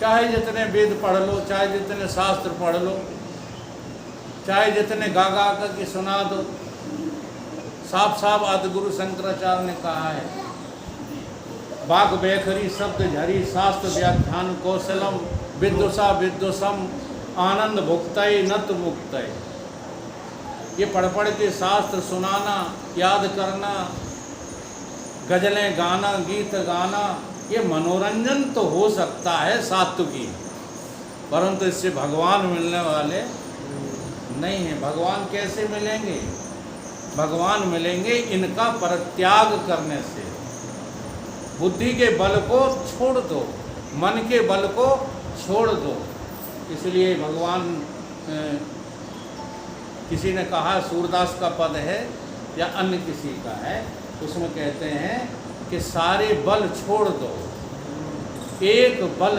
चाहे जितने वेद पढ़ लो, चाहे जितने शास्त्र पढ़ लो, चाहे जितने गा गा कर के सुना दो, साफ साफ आदिगुरु शंकराचार्य ने कहा है, वाक बैखरी शब्द झरी शास्त्र व्याख्यान कौशलम विद्वसा विद्वसम आनंद भुक्तय नत मुक्तय। ये पढ़ पढ़ के शास्त्र सुनाना, याद करना, गजलें गाना, गीत गाना, ये मनोरंजन तो हो सकता है सात्विकी, परंतु इससे भगवान मिलने वाले नहीं हैं। भगवान कैसे मिलेंगे? भगवान मिलेंगे इनका परित्याग करने से। बुद्धि के बल को छोड़ दो, मन के बल को छोड़ दो। इसलिए भगवान, किसी ने कहा, सूरदास का पद है या अन्य किसी का है, उसमें कहते हैं कि सारे बल छोड़ दो, एक बल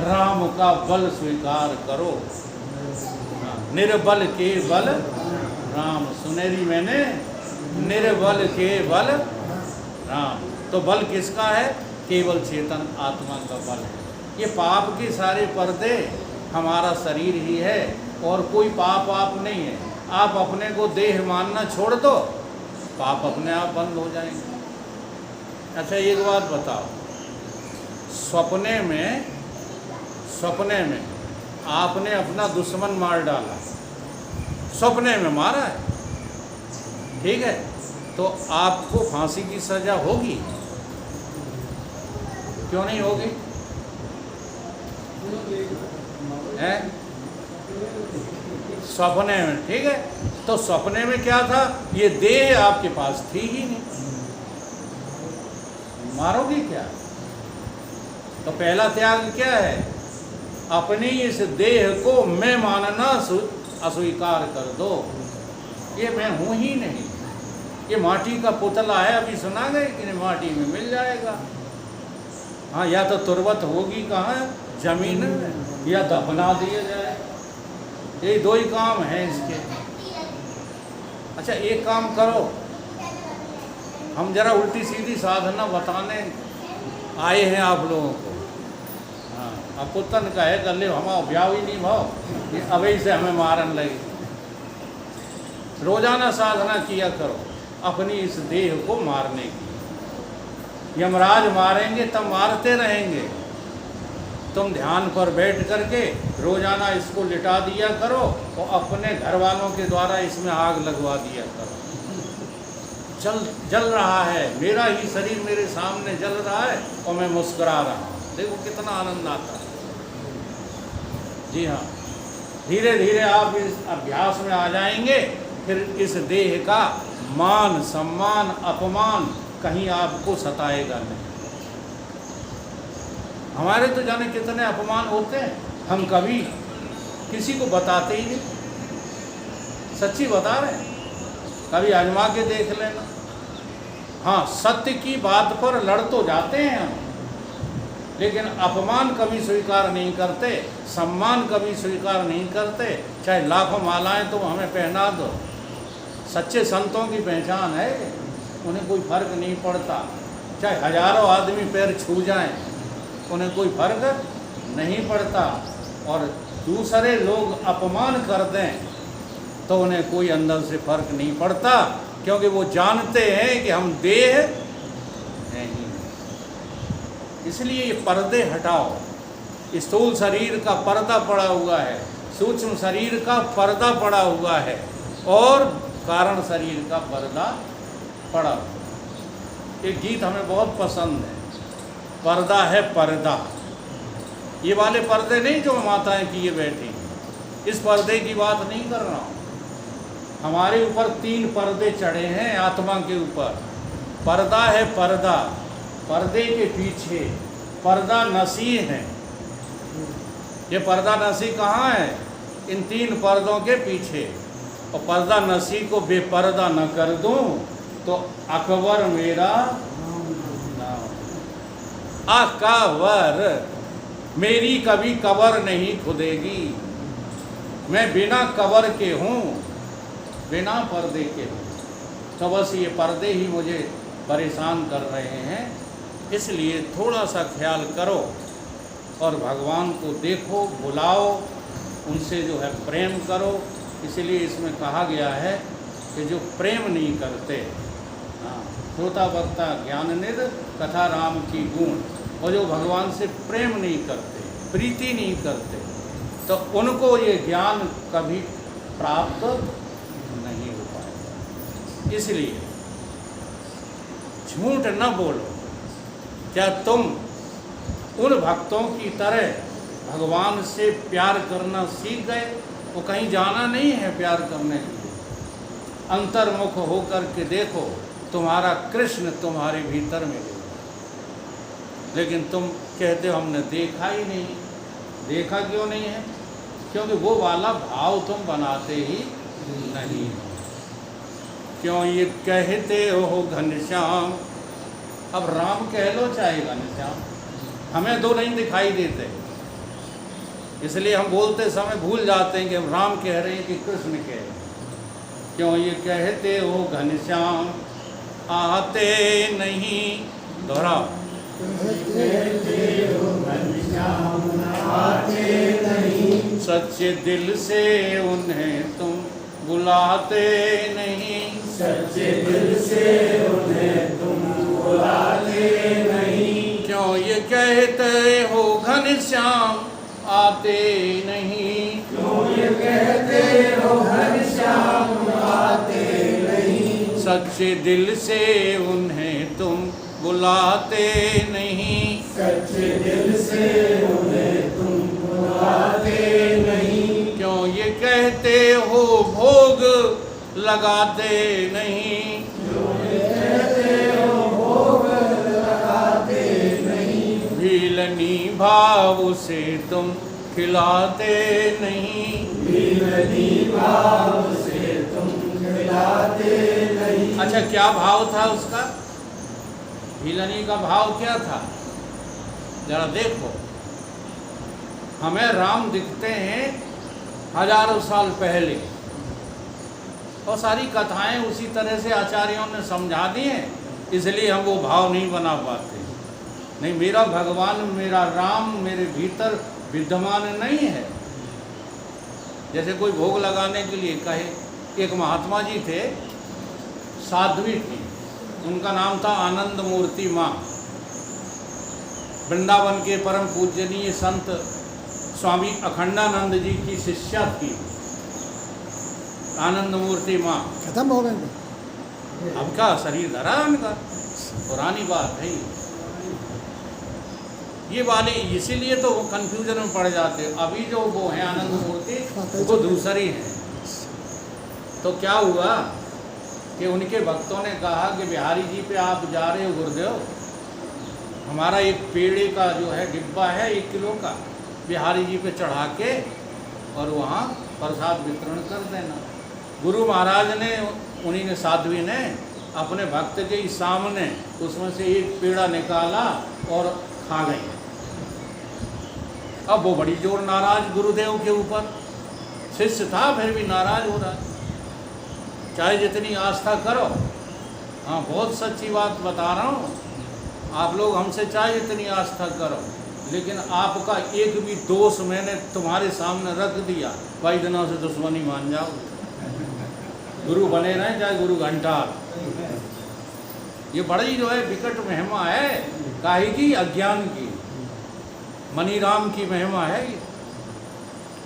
राम का बल स्वीकार करो। निर्बल के बल राम, सुनेरी मैंने, निर्बल के बल राम। तो बल किसका है? केवल चेतन आत्मा का बल है। ये पाप के सारे पर्दे हमारा शरीर ही है, और कोई पाप आप नहीं है। आप अपने को देह मानना छोड़ दो, पाप अपने आप बंद हो जाएंगे। अच्छा एक बात बताओ, सपने में आपने अपना दुश्मन मार डाला, सपने में मारा है, ठीक है, तो आपको फांसी की सजा होगी? क्यों नहीं होगी? है सपने में, ठीक है। तो सपने में क्या था? ये देह आपके पास थी ही नहीं, मारोगी क्या? तो पहला त्याग क्या है? अपनी इस देह को मैं मानना अस्वीकार कर दो। ये मैं हूं ही नहीं, ये माटी का पुतला है। अभी सुना गए कि माटी में मिल जाएगा। हाँ, या तो तुरबत होगी कहाँ? जमीन में, या दफना दिया जाए। ये दो ही काम हैं इसके। अच्छा एक काम करो, हम जरा उल्टी सीधी साधना बताने आए हैं आप लोगों को। हाँ, अब पुतन का है कर ले, हम ब्याह ही नहीं भाव, ये अभी से हमें मारन लगे। रोजाना साधना किया करो अपनी इस देह को मारने की। यमराज मारेंगे तब मारते रहेंगे। तुम ध्यान पर बैठ करके रोजाना इसको लिटा दिया करो, और अपने घर वालों के द्वारा इसमें आग लगवा दिया करो। जल रहा है, मेरा ही शरीर मेरे सामने जल रहा है और मैं मुस्कुरा रहा हूँ। देखो कितना आनंद आता है। जी हाँ, धीरे धीरे आप इस अभ्यास में आ जाएंगे। फिर इस देह का मान सम्मान अपमान कहीं आपको सताएगा नहीं। हमारे तो जाने कितने अपमान होते हैं, हम कभी किसी को बताते ही नहीं। सच्ची बता रहे हैं, कभी आजमा के देख लेना। हाँ, सत्य की बात पर लड़ तो जाते हैं हम, लेकिन अपमान कभी स्वीकार नहीं करते, सम्मान कभी स्वीकार नहीं करते। चाहे लाखों मालाएं तुम हमें पहना दो, सच्चे संतों की पहचान है, उन्हें कोई फर्क नहीं पड़ता। चाहे हजारों आदमी पैर छू जाएं, उन्हें कोई फर्क नहीं पड़ता। और दूसरे लोग अपमान कर दें तो उन्हें कोई अंदर से फर्क नहीं पड़ता, क्योंकि वो जानते हैं कि हम देह नहीं। इसलिए ये पर्दे हटाओ। स्थूल शरीर का पर्दा पड़ा हुआ है, सूक्ष्म शरीर का पर्दा पड़ा हुआ है, और कारण शरीर का पर्दा पड़ा हुआ है। एक गीत हमें बहुत पसंद है, पर्दा है पर्दा। ये वाले पर्दे नहीं जो माताएं किए बैठी, इस पर्दे की बात नहीं कर रहा हूँ। हमारे ऊपर 3 पर्दे चढ़े हैं आत्मा के ऊपर। पर्दा है पर्दा, पर्दे के पीछे पर्दा नसी है। ये पर्दा नसी कहाँ है? इन 3 पर्दों के पीछे। और पर्दा नसी को बेपर्दा न कर दूं तो अकबर मेरा नाम। अकबर, मेरी कभी कबर नहीं खुदेगी। मैं बिना कबर के हूँ, बिना पर्दे के हूँ। तो बस ये पर्दे ही मुझे परेशान कर रहे हैं। इसलिए थोड़ा सा ख्याल करो और भगवान को देखो, बुलाओ, उनसे जो है प्रेम करो। इसलिए इसमें कहा गया है कि जो प्रेम नहीं करते, हाँ, श्रोता वक्ता ज्ञान निध कथा राम की गुण, और जो भगवान से प्रेम नहीं करते, प्रीति नहीं करते, तो उनको ये ज्ञान कभी प्राप्त नहीं हो पाएगा। इसलिए झूठ न बोलो। क्या तुम उन भक्तों की तरह भगवान से प्यार करना सीख गए? वो कहीं जाना नहीं है प्यार करने के लिए। अंतर्मुख होकर के देखो, तुम्हारा कृष्ण तुम्हारे भीतर में है। लेकिन तुम कहते हो हमने देखा ही नहीं। देखा क्यों नहीं है? क्योंकि वो वाला भाव तुम बनाते ही नहीं। क्यों ये कहते हो घनश्याम? अब राम कह लो चाहे घनश्याम, हमें दो नहीं दिखाई देते, इसलिए हम बोलते समय भूल जाते हैं कि हम राम कह रहे हैं कि कृष्ण कह रहे हैं। क्यों ये कहते हो घनश्याम आते नहीं? दोहराओ। सच्चे दिल से उन्हें तुम बुलाते नहीं। सच्चे दिल से उन्हें तुम बुलाते नहीं। क्यों ये कहते हो घनश्याम आते नहीं? क्यों ये कहते हो घनश्याम आते नहीं। सच्चे दिल से उन्हें तुम बुलाते नहीं। सच्चे दिल से उन्हें तुम बुलाते नहीं। क्यों ये कहते हो भोग लगाते नहीं? क्यों ये कहते हो भोग लगाते नहीं। भीलनी भाव से तुम खिलाते नहीं। भीलनी भाव से तुम खिलाते नहीं। अच्छा, क्या भाव था उसका? भीलनी का भाव क्या था? जरा देखो। हमें राम दिखते हैं हजारों साल पहले, और सारी कथाएं उसी तरह से आचार्यों ने समझा दी हैं, इसलिए हम वो भाव नहीं बना पाते। नहीं, मेरा भगवान, मेरा राम मेरे भीतर विद्यमान नहीं है। जैसे कोई भोग लगाने के लिए कहे, एक महात्मा जी थे, साध्वी थी, उनका नाम था आनंद मूर्ति माँ। वृंदावन के परम पूजनीय संत स्वामी अखंडानंद जी की शिष्या थी आनंद मूर्ति माँ। खत्म हो गए अब का शरीर धरा उनका, पुरानी बात है ये वाली, इसीलिए तो वो कंफ्यूजन में पड़ जाते। अभी जो वो है आनंद मूर्ति, वो दूसरी है। तो क्या हुआ कि उनके भक्तों ने कहा कि बिहारी जी पे आप जा रहे हो गुरुदेव, हमारा एक पेड़े का जो है डिब्बा है 1 किलो का, बिहारी जी पे चढ़ा के और वहाँ प्रसाद वितरण कर देना। गुरु महाराज ने, उन्हीं ने, साध्वी ने अपने भक्त के सामने उसमें से एक पेड़ा निकाला और खा गई। अब वो बड़ी जोर नाराज गुरुदेव के ऊपर। शिष्य था फिर भी नाराज हो रहा। चाहे जितनी आस्था करो, हाँ बहुत सच्ची बात बता रहा हूँ, आप लोग हमसे चाहे जितनी आस्था करो, लेकिन आपका एक भी दोष मैंने तुम्हारे सामने रख दिया, भाई दिनों से दुश्मनी मान जाओ। गुरु बने रहें चाहे गुरु घंटाल। ये बड़ी जो है विकट महिमा है, काहे की? अज्ञान की। मनीराम की महिमा है ये।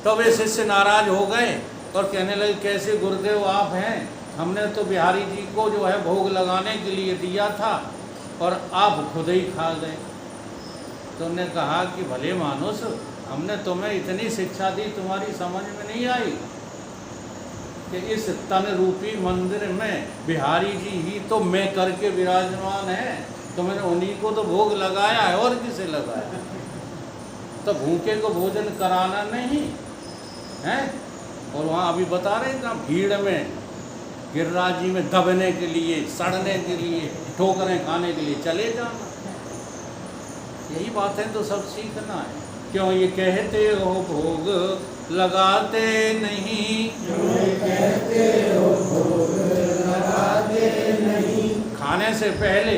तो वे शिष्य नाराज हो गए और कहने लगे, कैसे गुरुदेव आप हैं, हमने तो बिहारी जी को जो है भोग लगाने के लिए दिया था और आप खुद ही खा गए। तो उन्होंने कहा कि भले मानुस, हमने तुम्हें इतनी शिक्षा दी, तुम्हारी समझ में नहीं आई कि इस तन रूपी मंदिर में बिहारी जी ही तो मैं करके विराजमान है, तो मैंने उन्हीं को तो भोग लगाया है, और किसे लगाया? तो भूखे को भोजन कराना नहीं है। और वहाँ अभी बता रहे हैं ना, भीड़ में गिरिराज जी में दबने के लिए, सड़ने के लिए, ठोकरें खाने के लिए चले जाना। यही बातें तो सब सीखना है। क्यों ये कहते हो भोग लगाते नहीं? क्यों ये कहते हो भोग लगाते नहीं? खाने से पहले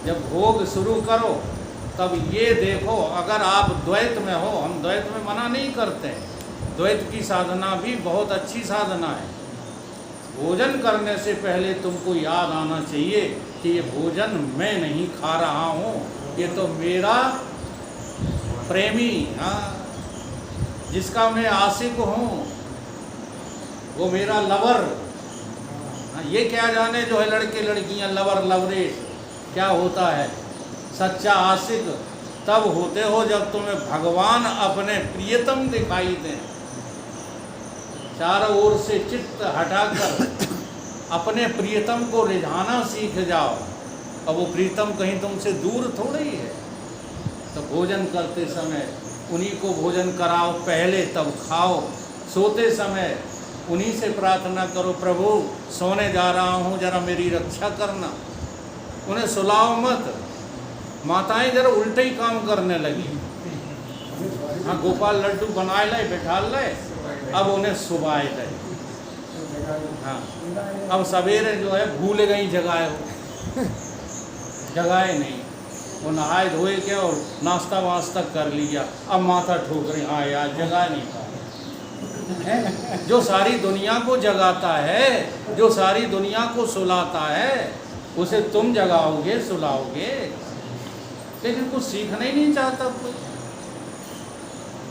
जब भोग शुरू करो तब ये देखो, अगर आप द्वैत में हो, हम द्वैत में मना नहीं करते हैं, द्वैत की साधना भी बहुत अच्छी साधना है। भोजन करने से पहले तुमको याद आना चाहिए कि ये भोजन मैं नहीं खा रहा हूँ, ये तो मेरा प्रेमी, हाँ, जिसका मैं आशिक हूँ, वो मेरा लवर। हाँ, ये क्या जाने जो है लड़के लड़कियाँ लवर लवरेश क्या होता है। सच्चा आशिक तब होते हो जब तुम्हें भगवान अपने प्रियतम दिखाई दें। चारों ओर से चित्त हटाकर अपने प्रियतम को रिझाना सीख जाओ। अब वो प्रीतम कहीं तुमसे दूर थोड़ी है। तो भोजन करते समय उन्हीं को भोजन कराओ पहले, तब खाओ। सोते समय उन्हीं से प्रार्थना करो, प्रभु सोने जा रहा हूँ, जरा मेरी रक्षा करना। उन्हें सुलाओ मत। माताएं जरा उल्टे ही काम करने लगी। हाँ, गोपाल लड्डू बनाए लाए, बैठा लाए, अब उन्हें सुबाए गए। हाँ, अब सवेरे जो है भूल गई जगाए हो, जगाए नहीं। वो नहाए धोए के और नाश्ता वास्ता कर लिया, अब माथा ठोक रहे, हाँ यार जगा नहीं पाए। जो सारी दुनिया को जगाता है, जो सारी दुनिया को सुलाता है, उसे तुम जगाओगे, सुलाओगे, लेकिन कुछ सीखना ही नहीं चाहता कोई।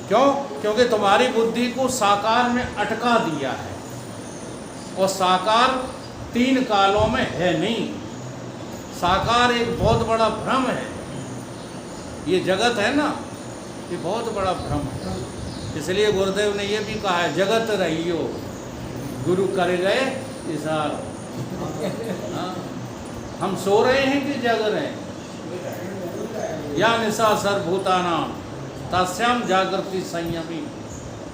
क्यों? क्योंकि तुम्हारी बुद्धि को साकार में अटका दिया है, और साकार 3 कालों में है नहीं। साकार एक बहुत बड़ा भ्रम है। ये जगत है ना, ये बहुत बड़ा भ्रम है। इसलिए गुरुदेव ने ये भी कहा है, जगत रहियो गुरु कर गए इशारा। हाँ, हम सो रहे हैं कि जग रहे हैं? या निशा सर्वभूतानां तस्याम जागृति संयमी,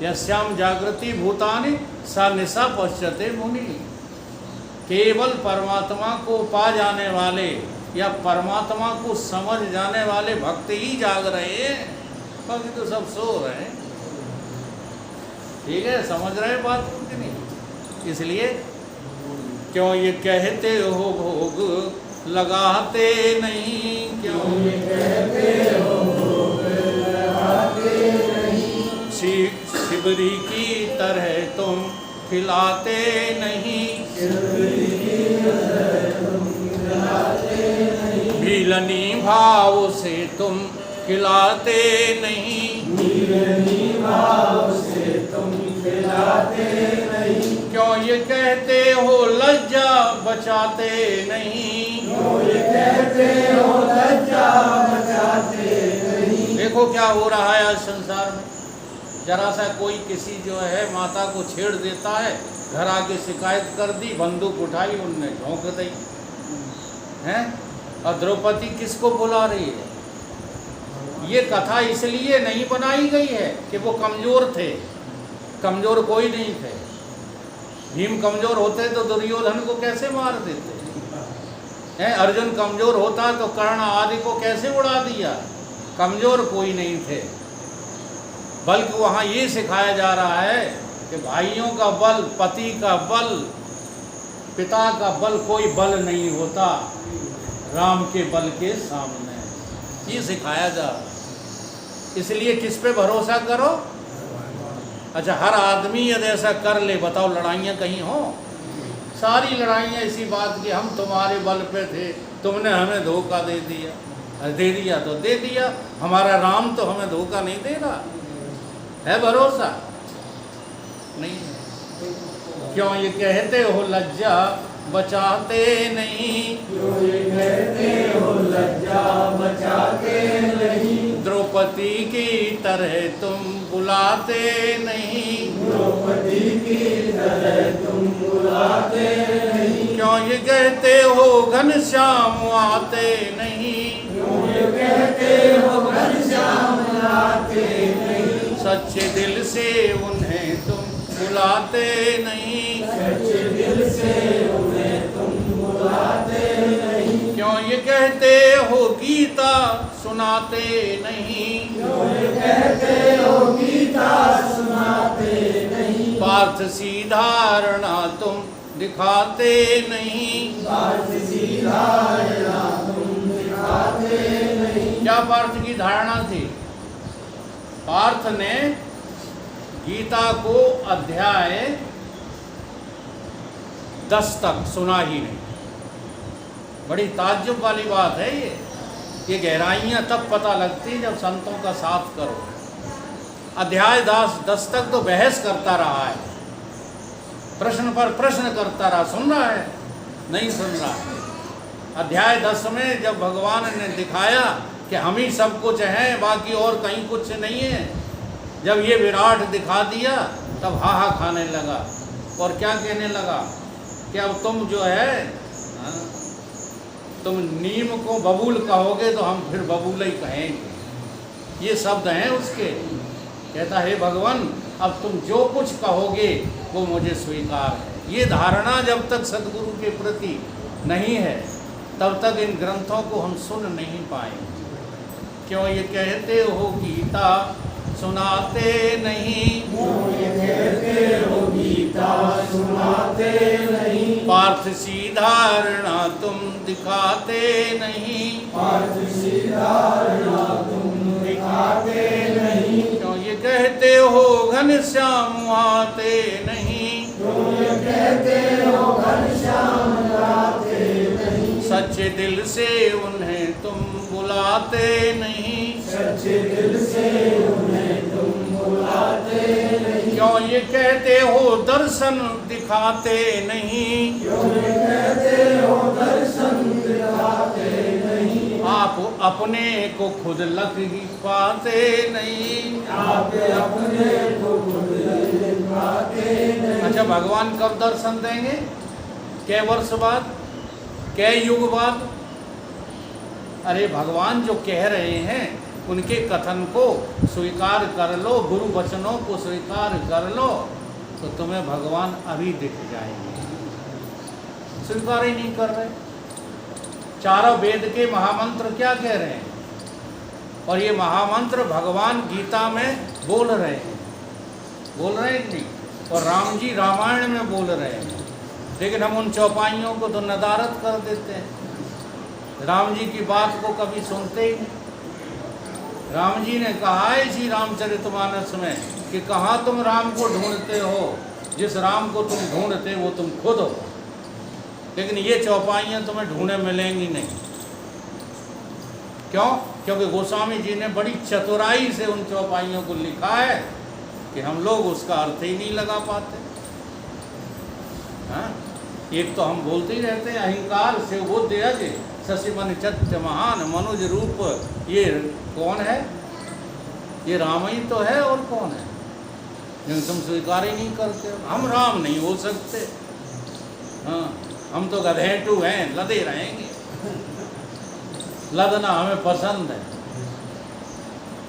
यस्याम जागृति भूतानि सा निशा पश्यते मुनि। केवल परमात्मा को पा जाने वाले या परमात्मा को समझ जाने वाले भक्त ही जाग रहे हैं, बाकी तो सब सो रहे हैं। ठीक है, समझ रहे बात को कि नहीं? इसलिए क्यों ये कहते हो भोग लगाते नहीं, क्यों ये कहते हो भोग लगाते नहीं। शिवरी की तरह तुम खिलाते नहीं, भीलनी भाव से तुम खिलाते नहीं, क्यों ये कहते हो लज्जा बचाते नहीं, देखो क्या हो रहा है आज संसार में। जरा सा कोई किसी जो है माता को छेड़ देता है, घर आके शिकायत कर दी, बंदूक उठाई, उनने झोंक दी हैं। और द्रौपदी किसको बुला रही है? ये कथा इसलिए नहीं बनाई गई है कि वो कमज़ोर थे, कमज़ोर कोई नहीं थे। भीम कमज़ोर होते तो दुर्योधन को कैसे मार देते हैं? अर्जुन कमज़ोर होता तो कर्ण आदि को कैसे उड़ा दिया? कमज़ोर कोई नहीं थे। बल्कि वहाँ ये सिखाया जा रहा है कि भाइयों का बल, पति का बल, पिता का बल कोई बल नहीं होता राम के बल के सामने। ये सिखाया जा रहा है। इसलिए किस पे भरोसा करो? अच्छा, हर आदमी यदि ऐसा कर ले, बताओ लड़ाइयाँ कहीं हो? सारी लड़ाइयाँ इसी बात की, हम तुम्हारे बल पे थे, तुमने हमें धोखा दे दिया। दे दिया तो दे दिया, हमारा राम तो हमें धोखा नहीं दे रहा है। भरोसा नहीं है। क्यों ये कहते हो लज्जा बचाते नहीं, क्यों ये कहते हो लज्जा बचाते नहीं। द्रौपदी की तरह तुम बुलाते नहीं, द्रौपदी की तरह तुम बुलाते नहीं। क्यों ये कहते हो घनश्याम आते नहीं, क्यों ये कहते हो घनश्याम आते नहीं। सच्चे दिल से उन्हें तुम बुलाते नहीं, सच्चे दिल से उन्हें तुम बुलाते नहीं। क्यों ये कहते हो गीता सुनाते नहीं, क्यों ये कहते हो गीता सुनाते नहीं। पार्थ सी धारणा तुम दिखाते नहीं, पार्थ सी धारणा तुम दिखाते दिखाते नहीं। क्या पार्थ की धारणा थी? पार्थ ने गीता को अध्याय 10 तक सुना ही नहीं। बड़ी ताज्जुब वाली बात है ये गहराइयाँ तब पता लगती जब संतों का साथ करो। अध्याय 10 तक तो बहस करता रहा है, प्रश्न पर प्रश्न करता रहा, सुन रहा है? नहीं सुन रहा है। अध्याय 10 में जब भगवान ने दिखाया कि हम ही सब कुछ हैं, बाकी और कहीं कुछ नहीं है, जब ये विराट दिखा दिया तब हा खाने लगा और क्या कहने लगा कि अब तुम जो है तुम नीम को बबूल कहोगे तो हम फिर बबूल ही कहेंगे। ये शब्द हैं उसके। कहता है भगवान अब तुम जो कुछ कहोगे वो मुझे स्वीकार है। ये धारणा जब तक सद्गुरु के प्रति नहीं है तब तक इन ग्रंथों को हम सुन नहीं पाएंगे। क्यों ये कहते हो गीता सुनाते नहीं, क्यों ये कहते हो गीता सुनाते नहीं। पार्थ सी धारणा तुम दिखाते नहीं, पार्थ सी धारणा तुम दिखाते नहीं। क्यों ये कहते हो घनश्याम आते नहीं, क्यों ये कहते हो घनश्याम आते नहीं। सच्चे दिल से उन्हें तुम बुलाते नहीं, सच्चे दिल से उन्हें तुम बुलाते नहीं। क्यों ये कहते हो दर्शन दिखाते नहीं, क्यों ये कहते हो दर्शन दिखाते नहीं। आप अपने को खुद लग ही पाते नहीं। आप अपने को खुद दिखाते नहीं। अच्छा भगवान कब दर्शन देंगे? कै वर्ष बाद, कै युग बाद? अरे भगवान जो कह रहे हैं उनके कथन को स्वीकार कर लो, गुरु वचनों को स्वीकार कर लो तो तुम्हें भगवान अभी दिख जाएंगे। स्वीकार ही नहीं कर रहे। चारों वेद के महामंत्र क्या कह रहे हैं? और ये महामंत्र भगवान गीता में बोल रहे हैं, बोल रहे हैं नहीं? और राम जी रामायण में बोल रहे हैं। लेकिन हम उन चौपाइयों को तो नदारत कर देते हैं। राम जी की बात को कभी सुनते ही नहीं। राम जी ने कहा है इसी रामचरितमानस में कि कहाँ तुम राम को ढूंढते हो, जिस राम को तुम ढूंढते वो तुम खुद हो। लेकिन ये चौपाइयाँ तुम्हें ढूंढे मिलेंगी नहीं। क्यों? क्योंकि गोस्वामी जी ने बड़ी चतुराई से उन चौपाइयों को लिखा है कि हम लोग उसका अर्थ ही नहीं लगा पाते। हाँ, एक तो हम बोलते ही रहते हैं अहंकार से वो त्यज शशि मन चत्य महान मनुज रूप। ये कौन है? ये राम ही तो है, और कौन है? लेकिन तुम स्वीकार ही नहीं करते। हम राम नहीं हो सकते। हाँ, हम तो गधेटू हैं, लदे रहेंगे। लदना हमें पसंद है।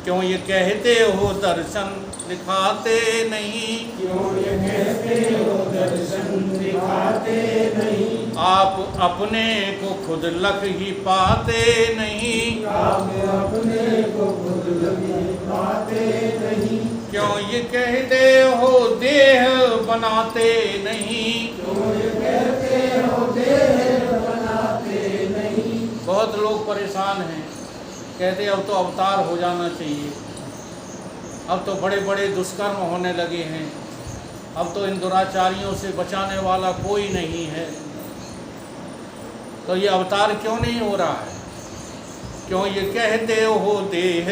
क्यों ये कहते हो दर्शन दिखाते नहीं, क्यों ये कहते हो दर्शन दिखाते नहीं। आप अपने को खुद लख ही पाते नहीं, आप अपने को खुद लगे पाते नहीं। क्यों ये कहते हो देह बनाते नहीं, क्यों ये कहते हो देह बनाते नहीं। बहुत लोग परेशान हैं, कहते अब तो अवतार हो जाना चाहिए, अब तो बड़े बड़े दुष्कर्म होने लगे हैं, अब तो इन दुराचारियों से बचाने वाला कोई नहीं है, तो ये अवतार क्यों नहीं हो रहा है? क्यों ये कहते हो देह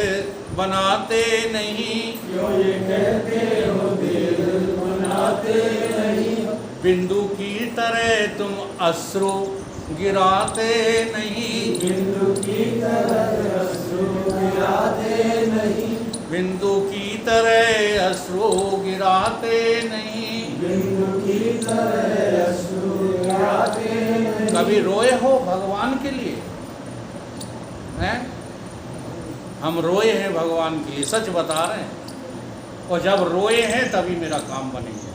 बनाते नहीं, क्यों ये कहते हो देह बनाते नहीं। बिंदु की तरह तुम अश्रु गिराते नहीं, बिंदु की तरह अश्रु गिराते नहीं। बिंदु की तरह अश्रु गिराते नहीं। बिंदु की तरह अश्रु गिराते नहीं। कभी रोए हो भगवान के लिए? हैं? हम रोए हैं भगवान के लिए, सच बता रहे हैं। और जब रोए हैं तभी मेरा काम बनेगा।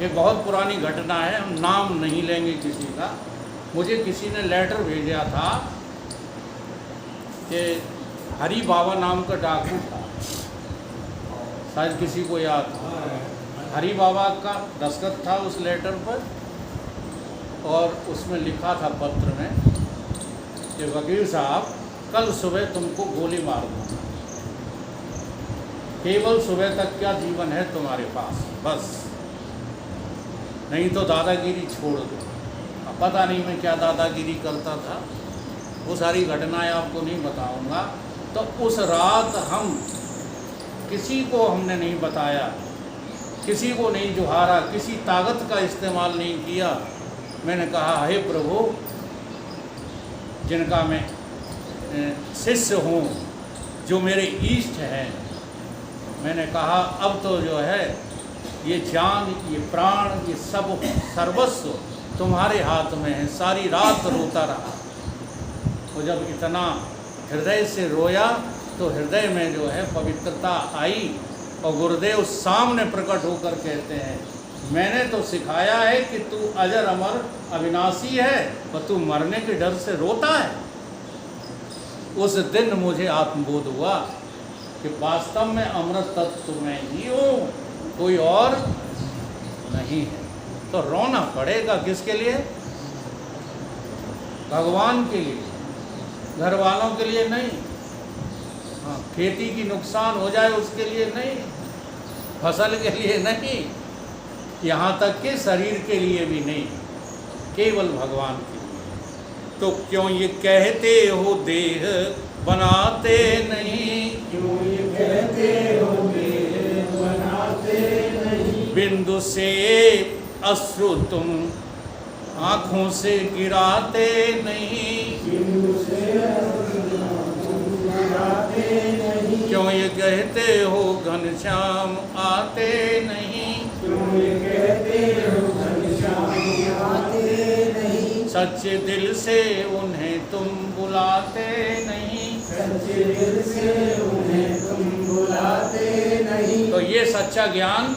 ये बहुत पुरानी घटना है, हम नाम नहीं लेंगे किसी का। मुझे किसी ने लेटर भेजा था कि हरि बाबा नाम का डाकू था, शायद किसी को याद था। हरि बाबा का दस्तखत था उस लेटर पर, और उसमें लिखा था पत्र में कि वकील साहब कल सुबह तुमको गोली मार दूंगा, केवल सुबह तक क्या जीवन है तुम्हारे पास, बस, नहीं तो दादागिरी छोड़ दो। अब पता नहीं मैं क्या दादागिरी करता था, वो सारी घटनाएं आपको नहीं बताऊंगा। तो उस रात हम किसी को हमने नहीं बताया, किसी को नहीं जुहारा, किसी ताकत का इस्तेमाल नहीं किया। मैंने कहा, हे प्रभु, जिनका मैं शिष्य हूँ, जो मेरे इष्ट हैं, मैंने कहा अब तो जो है ये जान, ये प्राण, ये सब सर्वस्व तुम्हारे हाथ में है। सारी रात रोता रहा। तो जब इतना हृदय से रोया तो हृदय में जो है पवित्रता आई और गुरुदेव सामने प्रकट होकर कहते हैं, मैंने तो सिखाया है कि तू अजर अमर अविनाशी है और तू मरने के डर से रोता है। उस दिन मुझे आत्मबोध हुआ कि वास्तव में अमृत तत्व में ही हूँ, कोई और नहीं है। तो रोना पड़ेगा किसके लिए? भगवान के लिए, घर वालों के लिए नहीं। हाँ, खेती की नुकसान हो जाए उसके लिए नहीं, फसल के लिए नहीं, यहाँ तक कि शरीर के लिए भी नहीं, केवल भगवान के लिए। तो क्यों ये कहते हो देह बनाते नहीं, क्यों ये कहते हो देह बनाते नहीं, बिंदु से अश्रु तुम आँखों से गिराते नहीं, बिंदु से गिराते नहीं, क्यों ये कहते हो घनश्याम आते नहीं, क्यों ये कहते हो घनश्याम आते नहीं, सच्चे दिल से उन्हें तुम बुलाते नहीं। सच्चे दिल से उन्हें तुम बुलाते नहीं। तो ये सच्चा ज्ञान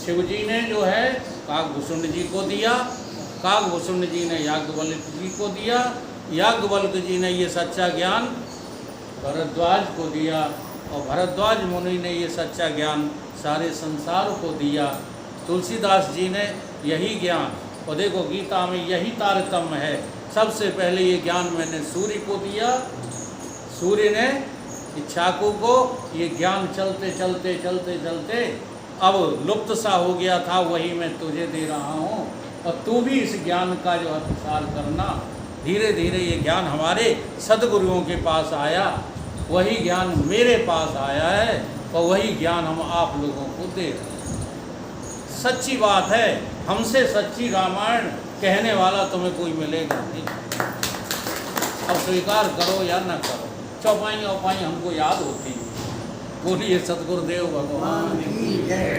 शिव जी ने जो है काकभूषुंड जी को दिया, काकभूषुंड जी ने याज्ञवल्क्य जी को दिया, याज्ञवल्क्य जी ने ये सच्चा ज्ञान भरद्वाज को दिया और भरद्वाज मुनि ने ये सच्चा ज्ञान सारे संसार को दिया। तुलसीदास जी ने यही ज्ञान, और देखो गीता में यही तारतम्य है, सबसे पहले ये ज्ञान मैंने सूर्य को दिया, सूर्य ने इच्छाकू को ये ज्ञान चलते चलते चलते चलते अब लुप्त सा हो गया था, वही मैं तुझे दे रहा हूँ और तू भी इस ज्ञान का जो है प्रसार करना। धीरे धीरे ये ज्ञान हमारे सद्गुरुओं के पास आया, वही ज्ञान मेरे पास आया है और वही ज्ञान हम आप लोगों को दे रहे हैं। सच्ची बात है, हमसे सच्ची रामायण कहने वाला तुम्हें कोई मिलेगा नहीं। अब स्वीकार करो या न करो, चौपाई औपाई हमको याद होती है। बोलिए सतगुरुदेव भगवान की जय।